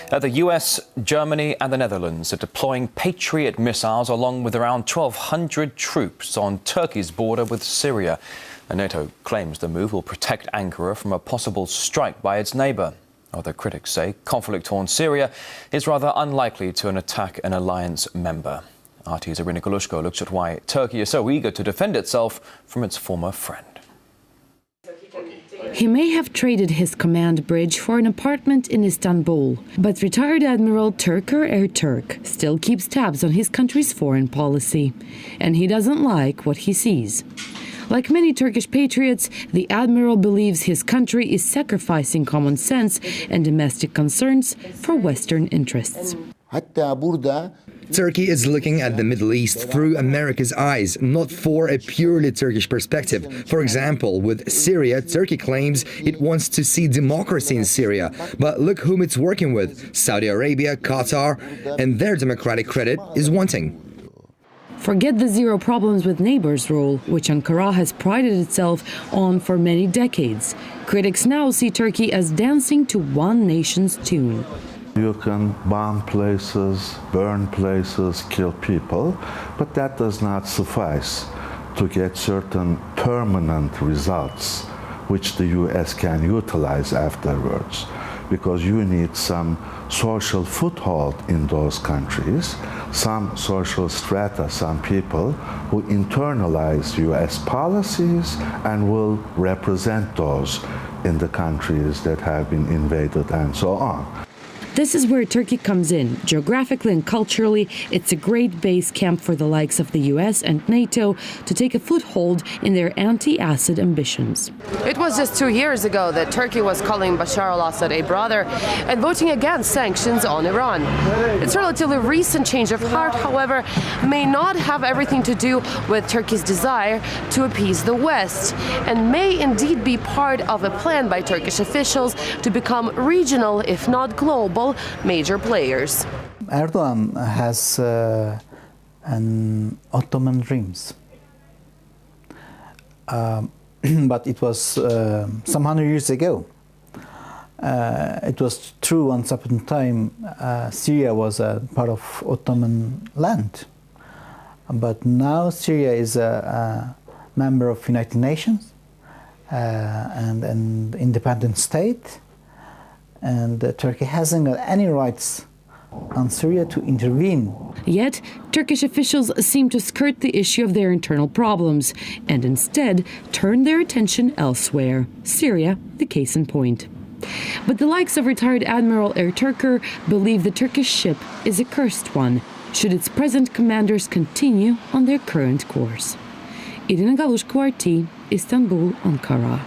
The US, Germany and the Netherlands are deploying Patriot missiles along with around 1,200 troops on Turkey's border with Syria. And NATO claims the move will protect Ankara from a possible strike by its neighbour. Other critics say conflict-torn Syria is rather unlikely to attack an alliance member. RT's Irina Golushko looks at why Turkey is so eager to defend itself from its former friend. He may have traded his command bridge for an apartment in Istanbul, but retired Admiral Turker Ertürk still keeps tabs on his country's foreign policy, and he doesn't like what he sees. Like many Turkish patriots, the admiral believes his country is sacrificing common sense and domestic concerns for Western interests. Turkey is looking at the Middle East through America's eyes, not for a purely Turkish perspective. For example, with Syria, Turkey claims it wants to see democracy in Syria. But look whom it's working with: Saudi Arabia, Qatar, and their democratic credit is wanting. Forget the zero problems with neighbors rule, which Ankara has prided itself on for many decades. Critics now see Turkey as dancing to one nation's tune. You can bomb places, burn places, kill people, but that does not suffice to get certain permanent results which the US can utilize afterwards, because you need some social foothold in those countries, some social strata, some people who internalize US policies and will represent those in the countries that have been invaded and so on. This is where Turkey comes in. Geographically and culturally, it's a great base camp for the likes of the US and NATO to take a foothold in their anti-Assad ambitions. It was just 2 years ago that Turkey was calling Bashar al-Assad a brother and voting against sanctions on Iran. Its relatively recent change of heart, however, may not have everything to do with Turkey's desire to appease the West, and may indeed be part of a plan by Turkish officials to become regional, if not global, major players. Erdogan has an Ottoman dreams, but it was some 100 years ago. It was true once upon a time Syria was a part of Ottoman land, but now Syria is a member of United Nations and an independent state. And Turkey hasn't got any rights on Syria to intervene. Yet, Turkish officials seem to skirt the issue of their internal problems and instead turn their attention elsewhere. Syria, the case in point. But the likes of retired Admiral Ertürk believe the Turkish ship is a cursed one, should its present commanders continue on their current course. Irina Golushko, RT, Istanbul, Ankara.